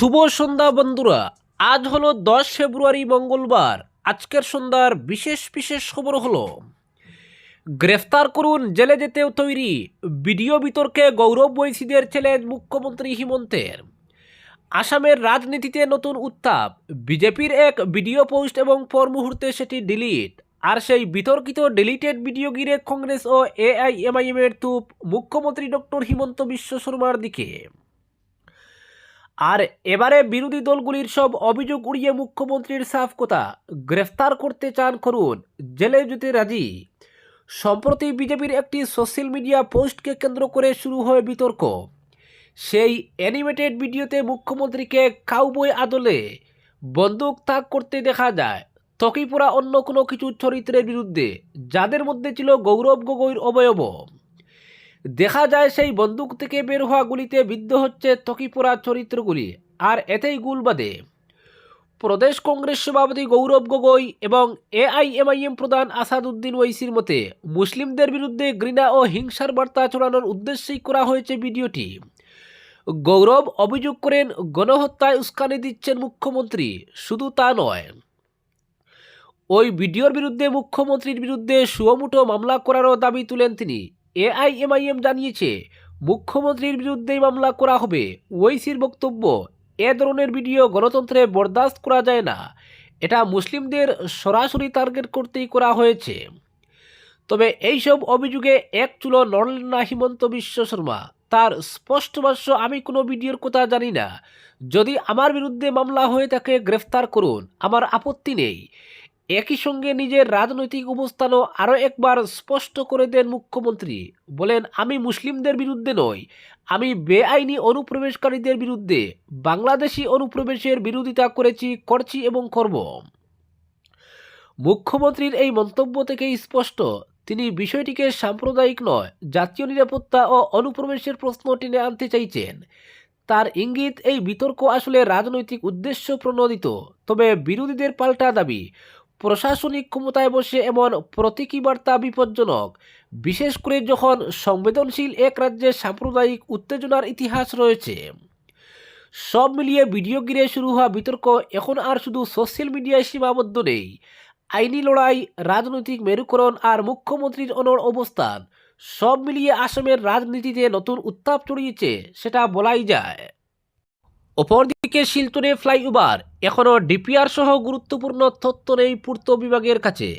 শুভ সন্ধ্যা বন্ধুরা। আজ হলো 10 ফেব্রুয়ারি মঙ্গলবার। আজকের সন্ধ্যার বিশেষ বিশেষ খবর হলো গ্রেফতার করুন, জেলে যেতেও তৈরি, ভিডিও বিতর্কে গৌরব বৈশীদের চ্যালেঞ্জ মুখ্যমন্ত্রী হিমন্তের। আসামের রাজনীতিতে নতুন উত্তাপ, বিজেপির এক ভিডিও পোস্ট এবং পর মুহূর্তে সেটি ডিলিট। আর সেই বিতর্কিত ডিলিটেড ভিডিও ঘিরে কংগ্রেস ও এআইএমআইএমের তুপ মুখ্যমন্ত্রী ডক্টর হিমন্ত বিশ্ব শর্মার দিকে। আর এবারে বিরোধী দলগুলির সব অভিযোগ উড়িয়ে মুখ্যমন্ত্রীর সাফ কথা, গ্রেফতার করতে চান করুন, জেলে যেতে রাজি। সম্প্রতি বিজেপির একটি সোশ্যাল মিডিয়া পোস্টকে কেন্দ্র করে শুরু হয় বিতর্ক। সেই অ্যানিমেটেড ভিডিওতে মুখ্যমন্ত্রীকে কাউবয় আদলে বন্দুক তাক করতে দেখা যায় ত্বকিপোড়া অন্য কোনো কিছু চরিত্রের বিরুদ্ধে, যাদের মধ্যে ছিল গৌরব গগৈর অবয়ব। দেখা যায় সেই বন্দুক থেকে বের হওয়া গুলিতে বিদ্ধ হচ্ছে ত্বকিপোড়া চরিত্রগুলি, আর এতেই গুল বাঁধে। প্রদেশ কংগ্রেস সভাপতি গৌরব গগৈ এবং এআইএমআইএম প্রধান আসাদুদ্দিন ওয়াইসির মতে মুসলিমদের বিরুদ্ধে ঘৃণা ও হিংসার বার্তা ছড়ানোর উদ্দেশ্যেই করা হয়েছে ভিডিওটি। গৌরব অভিযোগ করেন, গণহত্যায় উস্কানি দিচ্ছেন মুখ্যমন্ত্রী। শুধু তা নয়, ওই ভিডিওর বিরুদ্ধে মুখ্যমন্ত্রীর বিরুদ্ধে সুমোটো মামলা করারও দাবি তুলেন তিনি। এআইএমআইএম জানিয়েছে মুখ্যমন্ত্রীর বিরুদ্ধেই মামলা করা হবে। ওয়াইসির বক্তব্য, এ ধরনের ভিডিও গণতন্ত্রে বরদাস্ত করা যায় না, এটা মুসলিমদের সরাসরি টার্গেট করতেই করা হয়েছে। তবে এইসব অভিযোগে এক চুলো নড়লেন না হিমন্ত বিশ্ব শর্মা। তার স্পষ্ট ভাষ্য, আমি কোনো ভিডিওর কথা জানি না, যদি আমার বিরুদ্ধে মামলা হয়ে থাকে গ্রেফতার করুন, আমার আপত্তি নেই। একই সঙ্গে নিজের রাজনৈতিক অবস্থানও আরও একবার স্পষ্ট করে দেন মুখ্যমন্ত্রী। বলেন, আমি মুসলিমদের বিরুদ্ধে নই, আমি বেআইনি অনুপ্রবেশকারীদের বিরুদ্ধে, বাংলাদেশি অনুপ্রবেশের বিরোধিতা করেছি, করছি এবং করব। মুখ্যমন্ত্রীর এই মন্তব্য থেকেই স্পষ্ট, তিনি বিষয়টিকে সাম্প্রদায়িক নয়, জাতীয় নিরাপত্তা ও অনুপ্রবেশের প্রশ্ন টেনে আনতে চাইছেন। তার ইঙ্গিত, এই বিতর্ক আসলে রাজনৈতিক উদ্দেশ্য প্রণোদিত। তবে বিরোধীদের পাল্টা দাবি, প্রশাসনিক ক্ষমতায় বসে এমন প্রতীকী বার্তা বিপজ্জনক, বিশেষ করে যখন সংবেদনশীল এক রাজ্যে সাম্প্রদায়িক উত্তেজনার ইতিহাস রয়েছে। সব মিলিয়ে ভিডিও ঘিরে শুরু হওয়া বিতর্ক এখন আর শুধু সোশ্যাল মিডিয়ায় সীমাবদ্ধ নেই। আইনি লড়াই, রাজনৈতিক মেরুকরণ আর মুখ্যমন্ত্রীর অনড় অবস্থান, সব মিলিয়ে আসামের রাজনীতিতে নতুন উত্তাপ ছড়িয়েছে, সেটা বলাই যায়। অপরদিকে শিলচরে ফ্লাইওভার, এখনও ডিপিআর সহ গুরুত্বপূর্ণ তথ্য নেই পূর্ত বিভাগের কাছে।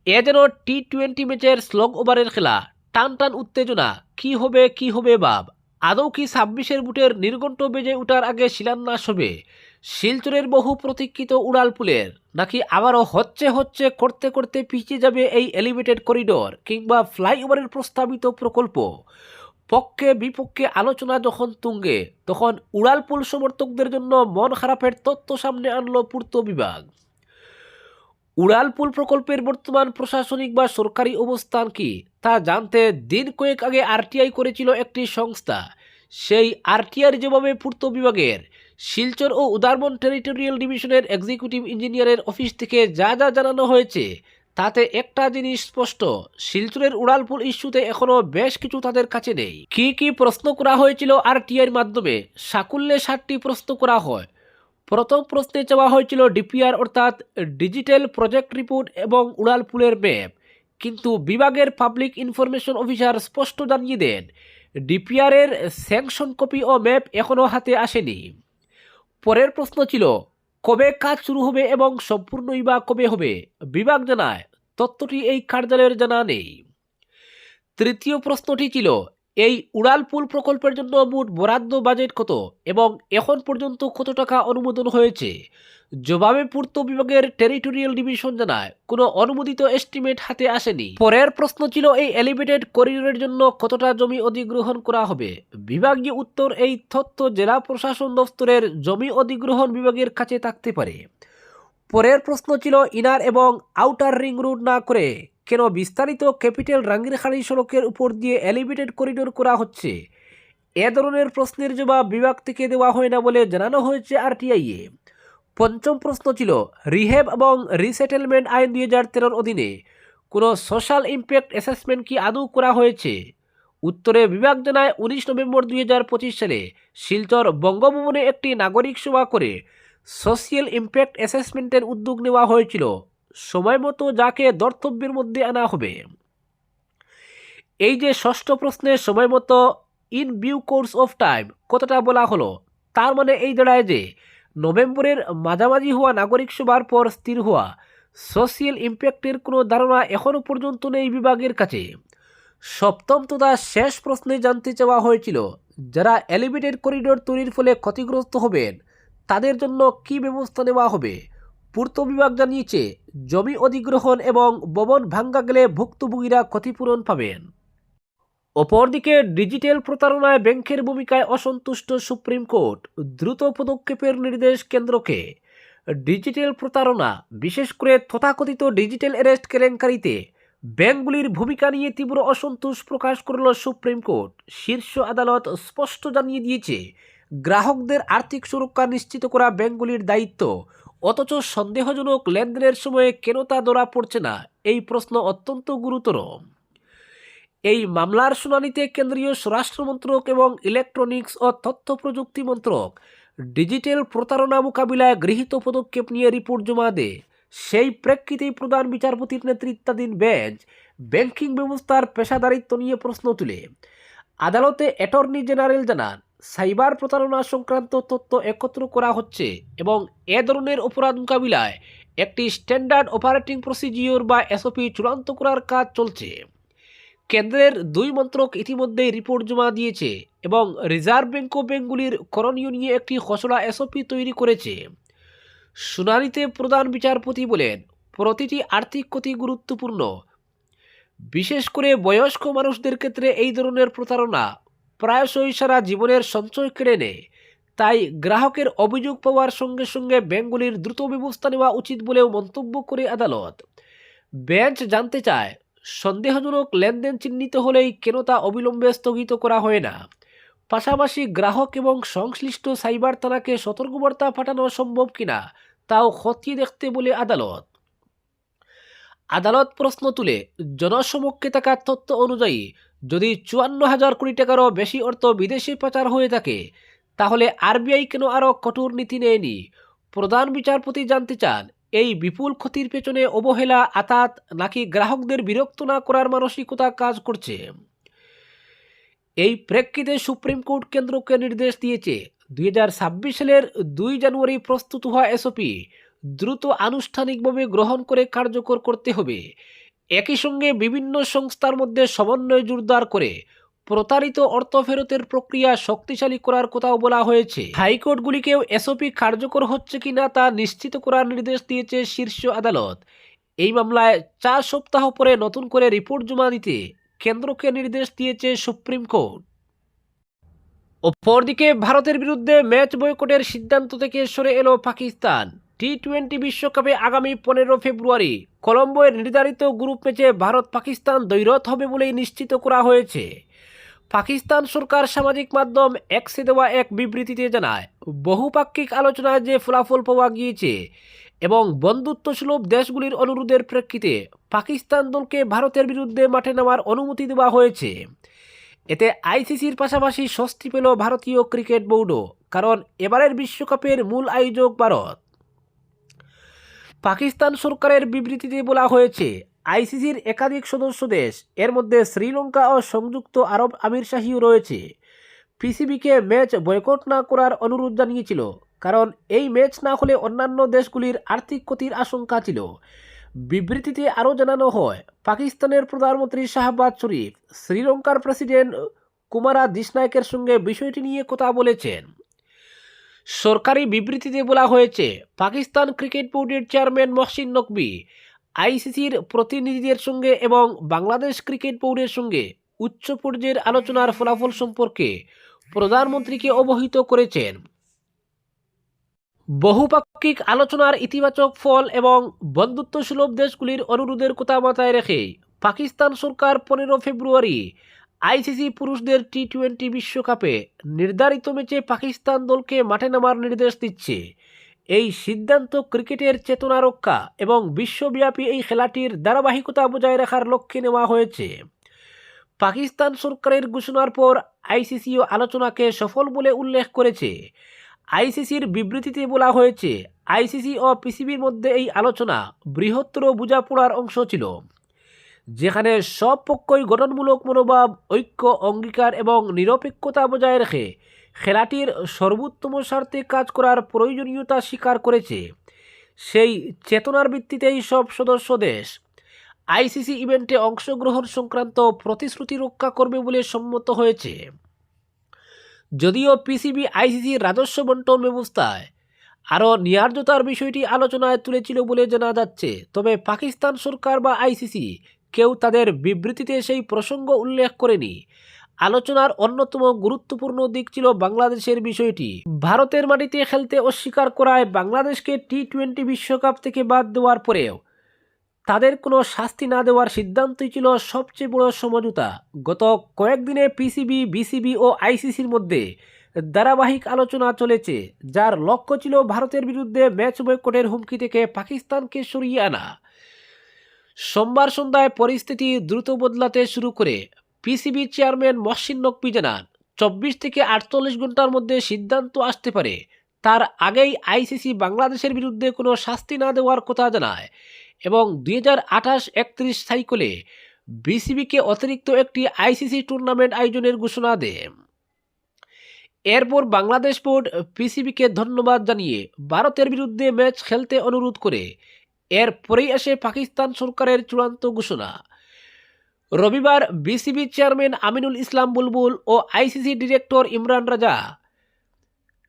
এ যেন টি-20 ম্যাচের স্লগ ওভারের খেলা, টান টান উত্তেজনা, কি হবে ভাব। আদৌ কি 26-এর বুটের নির্ঘণ্ট বেজে ওঠার আগে শিলান্যাস হবে শিলচরের বহু প্রতীক্ষিত উড়ালপুলের, নাকি আবারও হচ্ছে করতে করতে পিছিয়ে যাবে এই এলিভেটেড করিডোর কিংবা ফ্লাইওভারের প্রস্তাবিত প্রকল্প? পক্ষে বিপক্ষে আলোচনা যখন তুঙ্গে, তখন উড়ালপুল সমর্থকদের জন্য মন খারাপের তথ্য সামনে আনলো পূর্ত বিভাগ। উড়ালপুল প্রকল্পের বর্তমান প্রশাসনিক বা সরকারি অবস্থান কি তা জানতে দিন কয়েক আগে আরটিআই করেছিল একটি সংস্থা। সেই আরটিআইয়ের জবাবে পূর্ত বিভাগের শিলচর ও উদারবন টেরিটোরিয়াল ডিভিশনের এক্সিকিউটিভ ইঞ্জিনিয়ারের অফিস থেকে যা জানানো হয়েছে, তাতে একটা জিনিস স্পষ্ট, শিলচরের উড়ালপুল ইস্যুতে এখনো বেশ কিছু তাদের কাছে নেই। কি প্রশ্ন করা হয়েছিল আরটিআইয়ের মাধ্যমে? সাকুল্যে 7টি প্রশ্ন করা হয়। প্রথম প্রশ্নে চাওয়া হয়েছিল ডিপিআর অর্থাৎ ডিজিটাল প্রজেক্ট রিপোর্ট এবং উড়ালপুলের ম্যাপ, কিন্তু বিভাগের পাবলিক ইনফরমেশন অফিসার স্পষ্ট জানিয়ে দেন ডিপিআর এর স্যাংশন কপি ও ম্যাপ এখনও হাতে আসেনি। পরের প্রশ্ন ছিল কবে কাজ শুরু হবে এবং সম্পূর্ণই বা কবে হবে? বিভাগ জানায় তথ্যটি এই কার্যালয়ের জানা নেই। তৃতীয় প্রশ্নটি ছিল এই উড়ালপুল প্রকল্পের জন্য মোট বরাদ্দ বাজেট কত এবং এখন পর্যন্ত কত টাকা অনুমোদন হয়েছে? জবাবে পূর্ত বিভাগের টেরিটোরিয়াল ডিভিশন জানায় কোনো অনুমোদিত এস্টিমেট হাতে আসেনি। পরের প্রশ্ন ছিল এই এলিভেটেড করিডোরের জন্য কতটা জমি অধিগ্রহণ করা হবে? বিভাগীয় উত্তর, এই তথ্য জেলা প্রশাসন দফতরের জমি অধিগ্রহণ বিভাগের কাছে থাকতে পারে। পরের প্রশ্ন ছিল ইনার এবং আউটার রিং রোড না করে কেন বিস্তারিত ক্যাপিটাল রাঙ্গিরখাড়ি সড়কের উপর দিয়ে এলিভেটেড করিডোর করা হচ্ছে? এ ধরনের প্রশ্নের জবাব বিভাগ থেকে দেওয়া হয় না বলে জানানো হয়েছে আরটিআইয়ে। পঞ্চম প্রশ্ন ছিল রিহ্যাব এবং রিসেটেলমেন্ট আইন 2013-র অধীনে কোনো সোশ্যাল ইম্প্যাক্ট অ্যাসেসমেন্ট কি আদৌ করা হয়েছে? উত্তরে বিভাগ জানায় 19 নভেম্বর 2025 সালে শিলচর বঙ্গভবনে একটি নাগরিক সভা করে সোশিয়াল ইম্প্যাক্ট অ্যাসেসমেন্টের উদ্যোগ নেওয়া হয়েছিল, সময় মতো যাকে ধর্তব্যের মধ্যে আনা হবে। এই যে ষষ্ঠ প্রশ্নের সময় মতো in due course of time কথাটা বলা হলো, তার মানে এই দাঁড়ায় যে নভেম্বরের মাঝামাঝি হওয়া নাগরিক সভার পর স্থির হওয়া সোশিয়াল ইম্প্যাক্টের কোনো ধারণা এখনও পর্যন্ত নেই বিভাগের কাছে। সপ্তম তথা শেষ প্রশ্নে জানতে চাওয়া হয়েছিল, যারা এলিভেটেড করিডোর তৈরির ফলে ক্ষতিগ্রস্ত হবেন তাদের জন্য কি ব্যবস্থা নেওয়া হবে। পূর্ত বিভাগ জানিয়েছে জমি অধিগ্রহণ এবং ভবন ভাঙ্গা গেলে ভুক্তভোগীরা ক্ষতিপূরণ পাবেন। অপরদিকে ডিজিটাল প্রতারণায় ব্যাংকের ভূমিকায় অসন্তুষ্ট সুপ্রিম কোর্ট, দ্রুত পদক্ষেপের নির্দেশ কেন্দ্রকে। ডিজিটাল প্রতারণা, বিশেষ করে তথাকথিত ডিজিটাল অ্যারেস্ট কেলেঙ্কারিতে ব্যাংকগুলির ভূমিকা নিয়ে তীব্র অসন্তোষ প্রকাশ করল সুপ্রিম কোর্ট। শীর্ষ আদালত স্পষ্ট জানিয়ে দিয়েছে, গ্রাহকদের আর্থিক সুরক্ষা নিশ্চিত করা ব্যাংকগুলির দায়িত্ব, অথচ সন্দেহজনক লেনদেনের সময়ে কেন তা ধরা পড়ছে না, এই প্রশ্ন অত্যন্ত গুরুতর। এই মামলার শুনানিতে কেন্দ্রীয় স্বরাষ্ট্র মন্ত্রক এবং ইলেকট্রনিক্স ও তথ্য প্রযুক্তি মন্ত্রক ডিজিটাল প্রতারণা মোকাবিলায় গৃহীত পদক্ষেপ নিয়ে রিপোর্ট জমা দেয়। সেই প্রেক্ষিতেই প্রধান বিচারপতির নেতৃত্বাধীন বেঞ্চ ব্যাংকিং ব্যবস্থার পেশাদারিত্ব নিয়ে প্রশ্ন তুলে। আদালতে অ্যাটর্নি জেনারেল জানান, সাইবার প্রতারণা সংক্রান্ত তথ্য একত্র করা হচ্ছে এবং এ ধরনের অপরাধ মোকাবিলায় একটি স্ট্যান্ডার্ড অপারেটিং প্রসিজিওর বা এসওপি চূড়ান্ত করার কাজ চলছে। কেন্দ্রের দুই মন্ত্রক ইতিমধ্যেই রিপোর্ট জমা দিয়েছে এবং রিজার্ভ ব্যাংক ও ব্যাংকগুলির করণীয় নিয়ে একটি খসড়া এসওপি তৈরি করেছে। শুনানিতে প্রধান বিচারপতি বলেন, প্রতিটি আর্থিক ক্ষতি গুরুত্বপূর্ণ, বিশেষ করে বয়স্ক মানুষদের ক্ষেত্রে এই ধরনের প্রতারণা প্রায়শই সারা জীবনের সঞ্চয় কেড়ে নেয়। তাই গ্রাহকের অভিযোগ পাওয়ার সঙ্গে সঙ্গে ব্যাংকগুলির দ্রুত ব্যবস্থা নেওয়া উচিত বলেও মন্তব্য করে আদালত। বেঞ্চ জানতে চায়, সন্দেহজনক লেনদেন চিহ্নিত হলেই কেন তা অবিলম্বে স্থগিত করা হয় না। পাশাপাশি গ্রাহক এবং সংশ্লিষ্ট সাইবার থানাকে সতর্কবার্তা পাঠানো সম্ভব কিনা তাও খতিয়ে দেখতে বলে আদালত। আদালত প্রশ্ন তুলে, জনসমক্ষে থাকা তথ্য অনুযায়ী যদি 54,000 কোটি টাকারও বেশি অর্থ বিদেশে পাচার হয়ে থাকে তাহলে আরবিআই কেন আরও কঠোর নীতি নেয়নি। প্রধান বিচারপতি জানতে চান, এই বিপুল ক্ষতির পেছনে অবহেলা, আতাত নাকি গ্রাহকদের বিরক্ত না করার মানসিকতা কাজ করছে। এই প্রেক্ষিতে সুপ্রিম কোর্ট কেন্দ্রকে নির্দেশ দিয়েছে 2026 সালের 2 জানুয়ারি প্রস্তুত হওয়া এসওপি দ্রুত আনুষ্ঠানিকভাবে গ্রহণ করে কার্যকর করতে হবে। একই সঙ্গে বিভিন্ন সংস্থার মধ্যে সমন্বয় জোরদার করে প্রতারিত অর্থ ফেরতের প্রক্রিয়া শক্তিশালী করার কথাও বলা হয়েছে। হাইকোর্টগুলিকেও এসওপি কার্যকর হচ্ছে কিনা তা নিশ্চিত করার নির্দেশ দিয়েছে শীর্ষ আদালত। এই মামলায় 4 সপ্তাহ পরে নতুন করে রিপোর্ট জমা দিতে কেন্দ্রকে নির্দেশ দিয়েছে সুপ্রিম কোর্ট। অপরদিকে ভারতের বিরুদ্ধে ম্যাচ বয়কটের সিদ্ধান্ত থেকে সরে এলো পাকিস্তান। টি-20 বিশ্বকাপে আগামী 15 ফেব্রুয়ারি কলম্বোয় নির্ধারিত গ্রুপ ম্যাচে ভারত পাকিস্তান দ্বৈরথ হবে বলেই নিশ্চিত করা হয়েছে। পাকিস্তান সরকার সামাজিক মাধ্যম এক্সে দেওয়া এক বিবৃতিতে জানায়, বহুপাক্ষিক আলোচনায় যে ফলাফল পাওয়া গিয়েছে এবং বন্ধুত্বসুলভ দেশগুলির অনুরোধের প্রেক্ষিতে পাকিস্তান দলকে ভারতের বিরুদ্ধে মাঠে নামার অনুমতি দেওয়া হয়েছে। এতে আইসিসির পাশাপাশি স্বস্তি পেল ভারতীয় ক্রিকেট বোর্ডও, কারণ এবারের বিশ্বকাপের মূল আয়োজক ভারত। পাকিস্তান সরকারের বিবৃতিতে বলা হয়েছে, আইসিসির একাধিক সদস্য দেশ, এর মধ্যে শ্রীলঙ্কা ও সংযুক্ত আরব আমিরশাহিও রয়েছে, পিসিবিকে ম্যাচ বয়কট না করার অনুরোধ জানিয়েছিল, কারণ এই ম্যাচ না হলে অন্যান্য দেশগুলির আর্থিক ক্ষতির আশঙ্কা ছিল। বিবৃতিতে আরও জানানো হয়, পাকিস্তানের প্রধানমন্ত্রী শাহবাজ শরীফ শ্রীলঙ্কার প্রেসিডেন্ট কুমারা দিসনায়কের সঙ্গে বিষয়টি নিয়ে কথা বলেছেন। সরকারি বিবৃতিতে বলা হয়েছে, পাকিস্তান ক্রিকেট বোর্ডের চেয়ারম্যান মহসিন নকভি আইসিসির প্রতিনিধিদের সঙ্গে এবং বাংলাদেশ ক্রিকেট বোর্ডের সঙ্গে উচ্চ পর্যায়ের আলোচনার ফলাফল সম্পর্কে প্রধানমন্ত্রীকে অবহিত করেছেন। বহুপাক্ষিক আলোচনার ইতিবাচক ফল এবং বন্ধুত্বসুলভ দেশগুলির অনুরোধের কথা মাথায় রেখে পাকিস্তান সরকার 15 ফেব্রুয়ারি আইসিসি পুরুষদের টি-20 বিশ্বকাপে নির্ধারিত ম্যাচে পাকিস্তান দলকে মাঠে নামার নির্দেশ দিচ্ছে। এই সিদ্ধান্ত ক্রিকেটের চেতনা রক্ষা এবং বিশ্বব্যাপী এই খেলাটির ধারাবাহিকতা বজায় রাখার লক্ষ্যে নেওয়া হয়েছে। পাকিস্তান সরকারের ঘোষণার পর আইসিসিও আলোচনাকে সফল বলে উল্লেখ করেছে। আইসিসির বিবৃতিতে বলা হয়েছে, আইসিসি ও পিসিবির মধ্যে এই আলোচনা বৃহত্তর বোঝাপড়ার অংশ ছিল, যেখানে সব পক্ষই গঠনমূলক মনোভাব, ঐক্য, অঙ্গীকার এবং নিরপেক্ষতা বজায় রেখে খেলাটির সর্বোত্তম স্বার্থে কাজ করার প্রয়োজনীয়তা স্বীকার করেছে। সেই চেতনার ভিত্তিতেই সব সদস্য দেশ আইসিসি ইভেন্টে অংশগ্রহণ সংক্রান্ত প্রতিশ্রুতি রক্ষা করবে বলে সম্মত হয়েছে। যদিও পিসিবি আইসিসির রাজস্ব বণ্টন ব্যবস্থায় আরও ন্যায্যতার বিষয়টি আলোচনায় তুলেছিল বলে জানা যাচ্ছে, তবে পাকিস্তান সরকার বা আইসিসি কেউ তাদের বিবৃতিতে সেই প্রসঙ্গ উল্লেখ করেনি। আলোচনার অন্যতম গুরুত্বপূর্ণ দিক ছিল বাংলাদেশের বিষয়টি। ভারতের মাটিতে খেলতে অস্বীকার করায় বাংলাদেশকে টি-20 বিশ্বকাপ থেকে বাদ দেওয়ার পরেও তাদের কোনো শাস্তি না দেওয়ার সিদ্ধান্তই ছিল সবচেয়ে বড় সমঝোতা। গত কয়েকদিনে পিসিবি, বিসিবি ও আইসিসির মধ্যে ধারাবাহিক আলোচনা চলেছে, যার লক্ষ্য ছিল ভারতের বিরুদ্ধে ম্যাচ বয়কটের হুমকি থেকে পাকিস্তানকে সরিয়ে আনা। সোমবার সন্ধ্যায় পরিস্থিতি দ্রুত বদলাতে শুরু করে পিসিবি চেয়ারম্যান মহসিন নকভি জানান, 24 থেকে 48 ঘন্টার মধ্যে সিদ্ধান্ত আসতে পারে। তার আগেই আইসিসি বাংলাদেশের বিরুদ্ধে কোনো শাস্তি না দেওয়ার কথা জানায় এবং 2028-31 সাইকেলে বিসিবিকে অতিরিক্ত একটি আইসিসি টুর্নামেন্ট আয়োজনের ঘোষণা দেয়। এরপর বাংলাদেশ বোর্ড পিসিবিকে ধন্যবাদ জানিয়ে ভারতের বিরুদ্ধে ম্যাচ খেলতে অনুরোধ করে। এরপরেই আসে পাকিস্তান সরকারের চূড়ান্ত ঘোষণা। রবিবার বিসিবি চেয়ারম্যান আমিনুল ইসলাম বুলবুল ও আইসিসি ডিরেক্টর ইমরান রাজা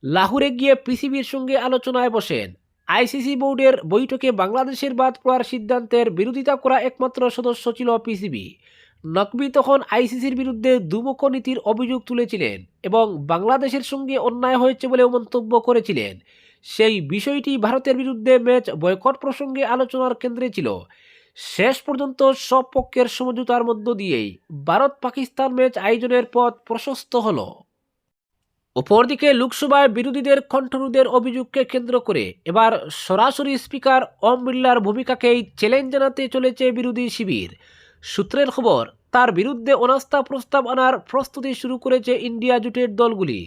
লাহোরে গিয়ে পিসিবির সঙ্গে আলোচনায় বসেন। আইসিসি বোর্ডের বৈঠকে বাংলাদেশের বাদ পড়ার সিদ্ধান্তের বিরোধিতা করা একমাত্র সদস্য ছিল পিসিবি। নকভি তখন আইসিসির বিরুদ্ধে দুমুখ নীতির অভিযোগ তুলেছিলেন এবং বাংলাদেশের সঙ্গে অন্যায় হয়েছে বলেও মন্তব্য করেছিলেন। সেই বিষয়টি ভারতের বিরুদ্ধে ম্যাচ বয়কট প্রসঙ্গে আলোচনার কেন্দ্রে ছিল। শেষ পর্যন্ত সব পক্ষের সমঝোতার মধ্য দিয়েই ভারত পাকিস্তান ম্যাচ আয়োজনের পথ প্রশস্ত হলো। অপরদিকে লোকসভায় বিরোধীদের কণ্ঠরোধের অভিযোগকে কেন্দ্র করে এবার সরাসরি স্পিকার ওম বিড়লার ভূমিকাকেই চ্যালেঞ্জ জানাতে চলেছে বিরোধী শিবির। সূত্রের খবর, তার বিরুদ্ধে অনাস্থা প্রস্তাব আনার প্রস্তুতি শুরু করেছে ইন্ডিয়া জোটের দলগুলি।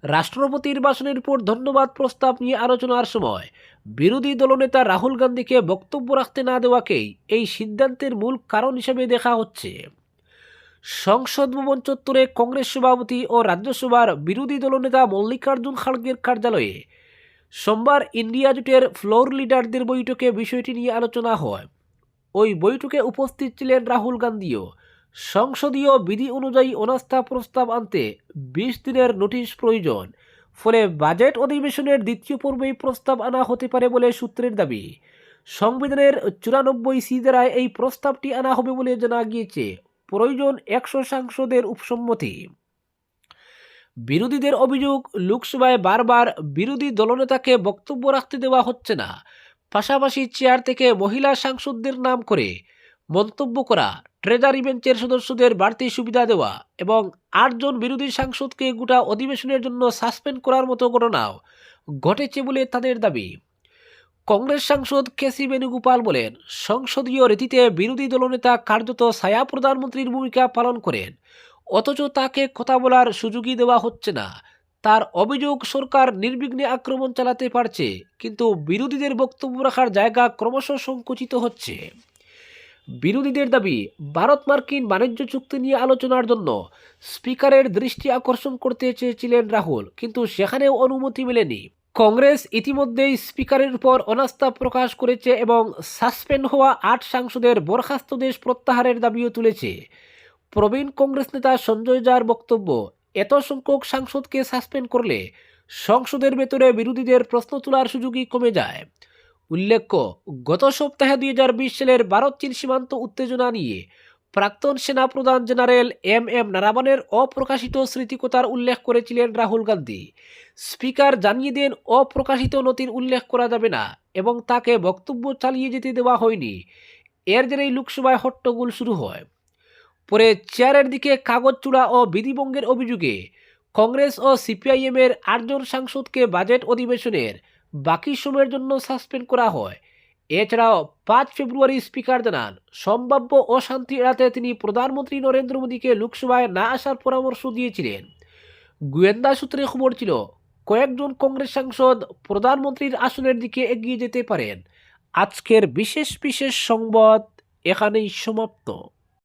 রাষ্ট্রপতির ভাষণের উপর ধন্যবাদ প্রস্তাব নিয়ে আলোচনার সময় বিরোধী দলনেতা রাহুল গান্ধীকে বক্তব্য রাখতে না দেওয়াকেই এই সিদ্ধান্তের মূল কারণ হিসেবে দেখা হচ্ছে। সংসদ ভবন চত্বরে কংগ্রেস সভাপতি ও রাজ্যসভার বিরোধী দলনেতা মল্লিকার্জুন খাড়গের কার্যালয়ে সোমবার ইন্ডিয়া জোটের ফ্লোর লিডারদের বৈঠকে বিষয়টি নিয়ে আলোচনা হয়। ওই বৈঠকে উপস্থিত ছিলেন রাহুল গান্ধীও। সংসদীয় বিধি অনুযায়ী অনাস্থা প্রস্তাব আনতে 20 দিনের নোটিশ প্রয়োজন, ফলে বাজেট অধিবেশনের দ্বিতীয় পর্বেই প্রস্তাব আনা হতে পারে বলে সূত্রের দাবি। সংবিধানের 94C ধারায় এই প্রস্তাবটি আনা হবে বলে জানা গিয়েছে। প্রয়োজন 100 সাংসদের উপসম্মতি। বিরোধীদের অভিযোগ, লোকসভায় বারবার বিরোধী দলনেতাকে বক্তব্য রাখতে দেওয়া হচ্ছে না, পাশাপাশি চেয়ার থেকে মহিলা সাংসদদের নাম করে মন্তব্য করা, ট্রেজারি বেঞ্চের সদস্যদের বাড়তি সুবিধা দেওয়া এবং 8 জন বিরোধী সাংসদকে গোটা অধিবেশনের জন্য সাসপেন্ড করার মতো ঘটনাও ঘটেছে বলে তাদের দাবি। কংগ্রেস সাংসদ কেসি বেণুগোপাল বলেন, সংসদীয় রীতিতে বিরোধী দলনেতা কার্যত ছায়া প্রধানমন্ত্রীর ভূমিকা পালন করেন, অথচ তাকে কথা বলার সুযোগই দেওয়া হচ্ছে না। তার অভিযোগ, সরকার নির্বিঘ্নে আক্রমণ চালাতে পারছে, কিন্তু বিরোধীদের বক্তব্য রাখার জায়গা ক্রমশ সংকুচিত হচ্ছে। বিরোধীদের দাবি, ভারত মার্কিন বাণিজ্য চুক্তি নিয়ে আলোচনার জন্য স্পিকারের দৃষ্টি আকর্ষণ করতে চেয়েছিলেন রাহুল, কিন্তু সেখানেও অনুমতি মেলেনি। কংগ্রেস ইতিমধ্যেই স্পিকারের উপর অনাস্থা প্রকাশ করেছে এবং সাসপেন্ড হওয়া 8 সাংসদের বরখাস্তদেশ প্রত্যাহারের দাবিও তুলেছে। প্রবীণ কংগ্রেস নেতা সঞ্জয় ঝার বক্তব্য, এত সংখ্যক সাংসদকে সাসপেন্ড করলে সংসদের ভেতরে বিরোধীদের প্রশ্ন তোলার সুযোগই কমে যায়। উল্লেখ্য, গত সপ্তাহে 2020 সালের ভারত-চীন সীমান্ত উত্তেজনা নিয়ে প্রাক্তন সেনাপ্রধান জেনারেল এম নারাবনের অপ্রকাশিত স্মৃতিকথার উল্লেখ করেছিলেন রাহুল গান্ধী। স্পিকার জানিয়ে দেন অপ্রকাশিত নথির উল্লেখ করা যাবে না এবং তাকে বক্তব্য চালিয়ে যেতে দেওয়া হয়নি। এর জেরেই লোকসভায় হট্টগোল শুরু হয়। পরে চেয়ারের দিকে কাগজ চূড়া ও বিধিভঙ্গের অভিযোগে কংগ্রেস ও সিপিআইএমের 8 জন সাংসদকে বাজেট অধিবেশনের বাকি সময়ের জন্য সাসপেন্ড করা হয়। এছাড়াও 5 ফেব্রুয়ারি স্পিকার জানান, সম্ভাব্য অশান্তি এড়াতে তিনি প্রধানমন্ত্রী নরেন্দ্র মোদীকে লোকসভায় না আসার পরামর্শ দিয়েছিলেন। গোয়েন্দা সূত্রে খবর ছিল, কয়েকজন কংগ্রেস সাংসদ প্রধানমন্ত্রীর আসনের দিকে এগিয়ে যেতে পারেন। আজকের বিশেষ বিশেষ সংবাদ এখানেই সমাপ্ত।